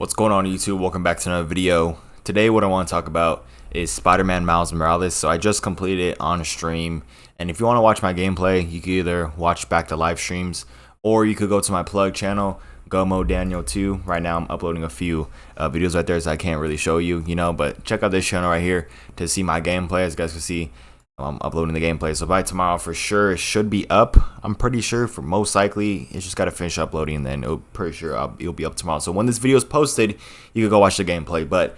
What's going on YouTube? Welcome back to another video. Today what I want to talk about is Spider-Man Miles Morales. So I just completed it on a stream, and if you want to watch my gameplay, you can either watch back the live streams or you could go to my plug channel, GoModeDaniel 2. Right now I'm uploading a few videos right there, so I can't really show you, but check out this channel right here to see my gameplay. As you guys can see, I'm uploading the gameplay, so by tomorrow for sure it should be up. I'm pretty sure, for most likely it's just got to finish uploading, and then it'll be up tomorrow. So when this video is posted, you can go watch the gameplay. But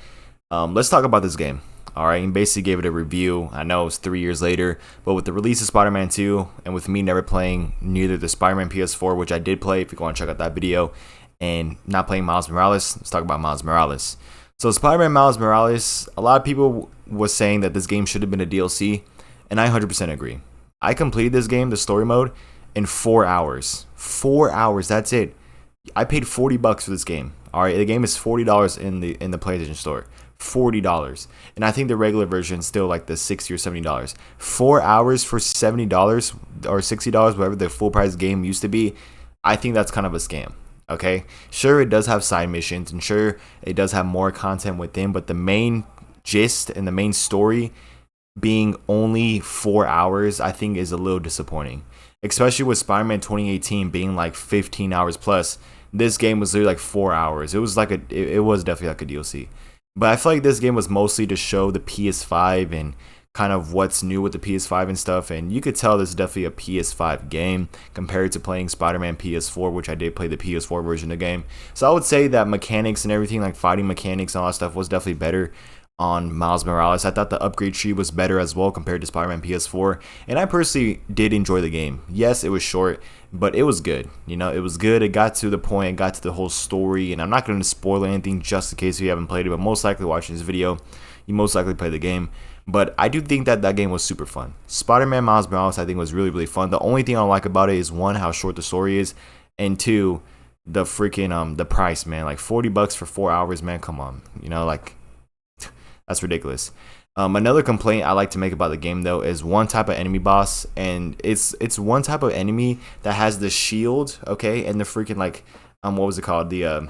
let's talk about this game. Alright, and basically gave it a review. I know it's 3 years later, but with the release of Spider-Man 2 and with me never playing neither the Spider-Man PS4, which I did play if you want to check out that video, and not playing Miles Morales, let's talk about Miles Morales. So Spider-Man Miles Morales, a lot of people was saying that this game should have been a DLC, and I 100% agree. I completed this game, the story mode, in 4 hours. 4 hours, that's it. I paid $40 for this game. Alright, the game is $40 in the PlayStation Store. $40. And I think the regular version is still like the $60 or $70. 4 hours for $70 or $60, whatever the full price game used to be. I think that's kind of a scam. Okay, sure, it does have side missions, and sure, it does have more content within, but the main gist and the main story being only 4 hours, I think is a little disappointing. Especially with Spider-Man 2018 being like 15 hours plus, this game was literally like 4 hours. It was definitely like a DLC. But I feel like this game was mostly to show the PS5 and kind of what's new with the PS5 and stuff. And you could tell this is definitely a PS5 game compared to playing Spider-Man PS4, which I did play the PS4 version of the game. So I would say that mechanics and everything, like fighting mechanics and all that stuff, was definitely better on Miles Morales. I thought the upgrade tree was better as well compared to Spider-Man PS4, and I personally did enjoy the game. Yes, it was short, but it was good. It was good. It got to the point, it got to the whole story, and I'm not going to spoil anything just in case you haven't played it, but most likely watching this video, you most likely play the game. But I do think that that game was super fun. Spider-Man Miles Morales, I think, was really, really fun. The only thing I don't like about it is, one, how short the story is, and two, the freaking the price, man. Like $40 for 4 hours, man. Come on, that's ridiculous. Another complaint I like to make about the game, though, is one type of enemy boss, and it's one type of enemy that has the shield, okay, and the freaking what was it called, the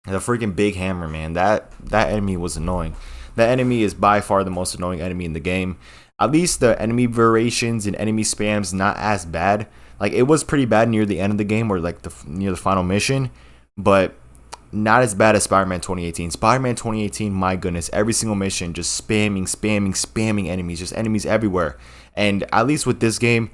freaking big hammer, man. That enemy was annoying. That enemy is by far the most annoying enemy in the game. At least the enemy variations and enemy spams not as bad. Like, it was pretty bad near the end of the game, or like near the final mission, but not as bad as Spider-Man 2018. Spider-Man 2018, my goodness, every single mission just spamming enemies, just enemies everywhere. And at least with this game,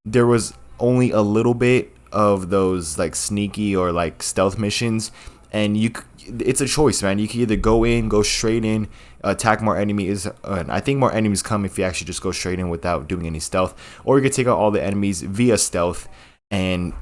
there was only a little bit of those like sneaky or like stealth missions, and it's a choice, man. You can either go straight in, attack more enemies, and I think more enemies come if you actually just go straight in without doing any stealth, or you can take out all the enemies via stealth and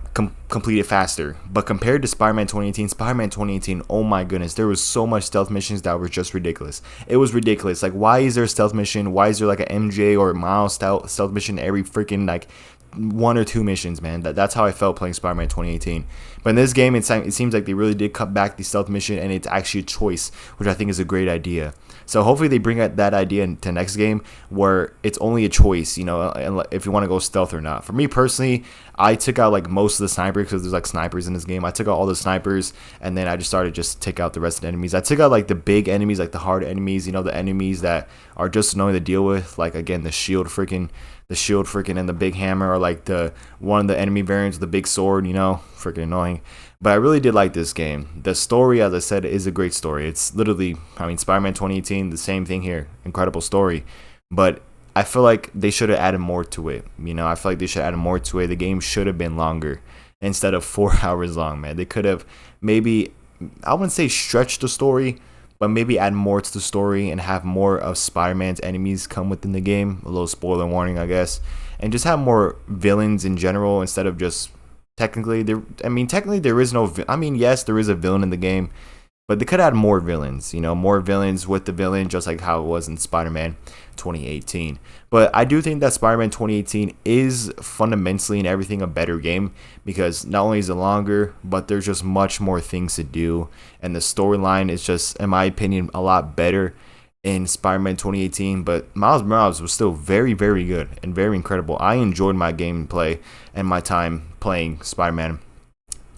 complete it faster. But compared to Spider-Man 2018, oh my goodness, there was so much stealth missions that were just ridiculous. It was ridiculous. Like, why is there a stealth mission? Why is there like an MJ or a Miles stealth mission every freaking like 1 or 2 missions, man? That's how I felt playing Spider-Man 2018. But in this game, it seems like they really did cut back the stealth mission, and it's actually a choice, which I think is a great idea. So hopefully they bring that idea into next game where it's only a choice, if you want to go stealth or not. For me personally, I took out like most of the snipers, because there's like snipers in this game. I took out all the snipers, and then I just started to take out the rest of the enemies. I took out like the big enemies, like the hard enemies, the enemies that are just annoying to deal with, like again the shield freaking and the big hammer, or like one of the enemy variants with the big sword, freaking annoying. But I really did like this game. The story, as I said, is a great story. It's literally, Spider-Man 2018, the same thing here. Incredible story. But I feel like they should have added more to it. I feel like they should have added more to it. The game should have been longer instead of 4 hours long, man. They could have maybe, I wouldn't say stretch the story, but maybe add more to the story and have more of Spider-Man's enemies come within the game. A little spoiler warning, I guess. And just have more villains in general instead of just technically there is no, yes, there is a villain in the game, but they could add more villains, more villains with the villain, just like how it was in Spider-Man 2018. But I do think that Spider-Man 2018 is fundamentally and everything a better game, because not only is it longer, but there's just much more things to do, and the storyline is just, in my opinion, a lot better in Spider-Man 2018. But Miles Morales was still very, very good and very incredible. I enjoyed my gameplay and my time playing Spider-Man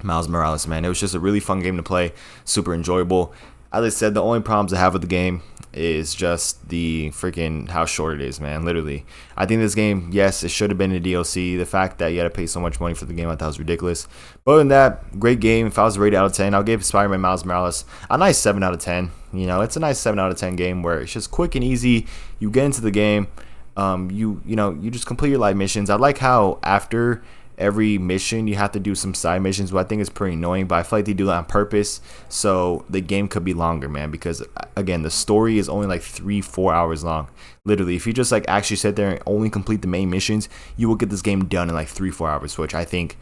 Miles Morales, man. It was just a really fun game to play, super enjoyable. As I said, the only problems I have with the game is just the freaking how short it is, man. Literally, I think this game, yes, it should have been a DLC. The fact that you had to pay so much money for the game, I thought was ridiculous. But other than that, great game. If I was rated out of 10, I'll give Spider-Man Miles Morales a nice 7 out of 10. You know, it's a nice 7 out of 10 game where it's just quick and easy. You get into the game, you just complete your live missions. I like how after every mission you have to do some side missions, but I think it's pretty annoying, but I feel like they do that on purpose so the game could be longer, man, because again, the story is only like 3-4 hours long. Literally, if you just like actually sit there and only complete the main missions, you will get this game done in like 3-4 hours, which I think,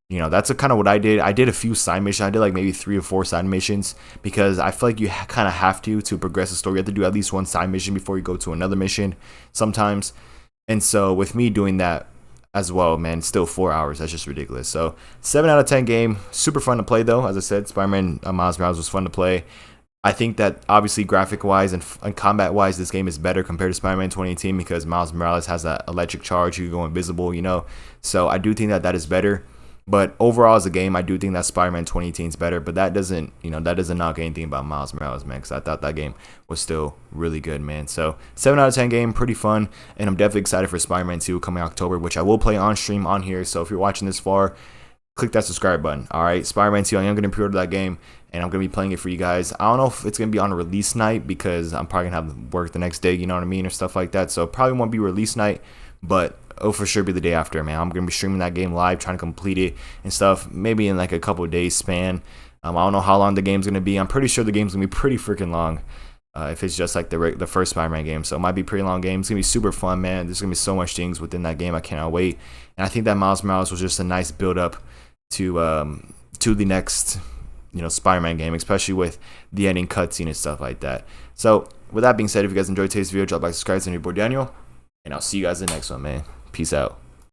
you know, that's kind of what I did. I did a few side missions. I did like maybe 3 or 4 side missions because I feel like you kind of have to progress the story. You have to do at least one side mission before you go to another mission sometimes. And so with me doing that as well, man, still 4 hours. That's just ridiculous. So 7 out of 10 game. Super fun to play though. As I said, Spider-Man Miles Morales was fun to play. I think that obviously graphic wise and combat wise, this game is better compared to Spider-Man 2018 because Miles Morales has that electric charge. You can go invisible, you know. So I do think that is better. But overall as a game, I do think that Spider-Man 2018 is better. But that doesn't, that doesn't knock anything about Miles Morales, man, because I thought that game was still really good, man. So 7 out of 10 game, pretty fun. And I'm definitely excited for Spider-Man 2 coming October, which I will play on stream on here. So if you're watching this far, click that subscribe button. All right, Spider-Man 2, I am going to pre-order that game, and I'm going to be playing it for you guys. I don't know if it's going to be on a release night because I'm probably going to have work the next day, you know what I mean, or stuff like that. So probably won't be release night, but it'll for sure be the day after, man. I'm going to be streaming that game live, trying to complete it and stuff, maybe in like a couple of days span. I don't know how long the game's going to be. I'm pretty sure the game's going to be pretty freaking long. If it's just like the first Spider-Man game. So it might be a pretty long game. It's going to be super fun, man. There's going to be so much things within that game. I cannot wait. And I think that Miles Morales was just a nice build-up to the next, Spider-Man game, especially with the ending cutscene and stuff like that. So with that being said, if you guys enjoyed today's video, drop a like, subscribe, and your boy Daniel. And I'll see you guys in the next one, man. Peace out.